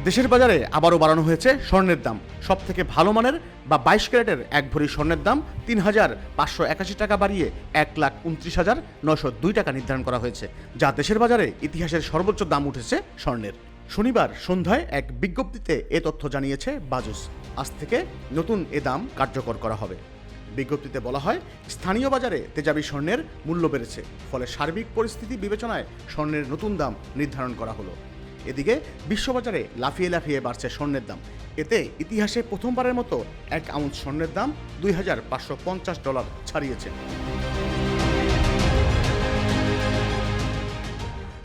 দেশের বাজারে আবারও বাড়ানো হয়েছে স্বর্ণের দাম। সবথেকে ভালো মানের বা 22 ক্যারেটের 1 ভরি স্বর্ণের দাম ৩,৫৮১ টাকা বাড়িয়ে ১,২৯,৯০২ টাকা নির্ধারণ করা হয়েছে, যা দেশের বাজারে ইতিহাসের সর্বোচ্চ দাম উঠেছে স্বর্ণের। শনিবার সন্ধ্যায় এক বিজ্ঞপ্তিতে এ তথ্য জানিয়েছে বাজুস। আজ থেকে নতুন এ দাম কার্যকর করা হবে। বিজ্ঞপ্তিতে বলা হয়, স্থানীয় বাজারে তেজাবি স্বর্ণের মূল্য বেড়েছে, ফলে সার্বিক পরিস্থিতি বিবেচনায় স্বর্ণের নতুন দাম নির্ধারণ করা হলো। এদিকে বিশ্ববাজারে লাফিয়ে লাফিয়ে বাড়ছে স্বর্ণের দাম। এতে ইতিহাসে প্রথমবারের মতো 1 আউন্স স্বর্ণের দাম $2,550 ছাড়িয়েছে।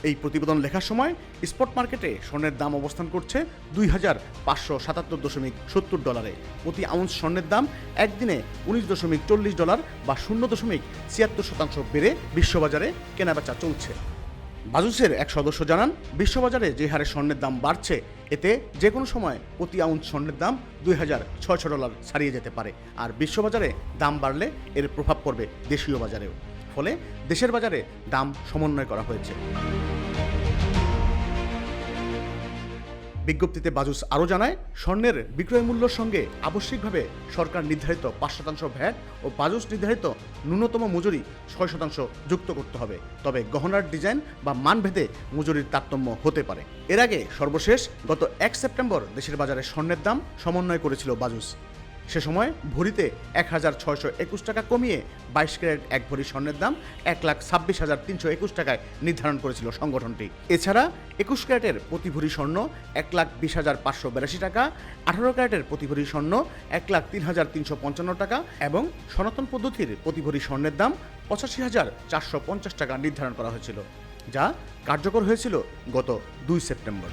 এই প্রতিবেদন লেখার সময় স্পট মার্কেটে স্বর্ণের দাম অবস্থান করছে $2,577.70। প্রতি আউন্স স্বর্ণের দাম একদিনে $19.40 বা 0.76% বেড়ে বিশ্ববাজারে কেনাবেচা চলছে। বাজুসের এক সদস্য জানান, বিশ্ববাজারে যে হারে স্বর্ণের দাম বাড়ছে, এতে যে কোনো সময় প্রতি আউন্স স্বর্ণের দাম $2,600 ছাড়িয়ে যেতে পারে। আর বিশ্ববাজারে দাম বাড়লে এর প্রভাব পড়বে দেশীয় বাজারেও। ফলে দেশের বাজারে দাম সমন্বয় করা হয়েছে। বিজ্ঞপ্তিতে বাজুস আরও জানায়, স্বর্ণের বিক্রয় মূল্যের সঙ্গে আবশ্যিকভাবে সরকার নির্ধারিত 5% ভ্যাট ও বাজুস নির্ধারিত ন্যূনতম মজুরি 6% যুক্ত করতে হবে। তবে গহনার ডিজাইন বা মানভেদে মজুরির তারতম্য হতে পারে। এর আগে সর্বশেষ গত 1 সেপ্টেম্বর দেশের বাজারে স্বর্ণের দাম সমন্বয় করেছিল বাজুস। সে সময় ভরিতে 1,621 টাকা কমিয়ে 22 ক্যারেট 1 ভরি স্বর্ণের দাম 1,26,321 টাকায় নির্ধারণ করেছিল সংগঠনটি। এছাড়া 21 ক্যারেটের প্রতি ভরি স্বর্ণ 1,20,582 টাকা, 18 ক্যারেটের প্রতি ভরি স্বর্ণ 1,03,355 টাকা এবং সনাতন পদ্ধতির প্রতি ভরি স্বর্ণের দাম 85,450 টাকা নির্ধারণ করা হয়েছিল, যা কার্যকর হয়েছিল গত 2 সেপ্টেম্বর।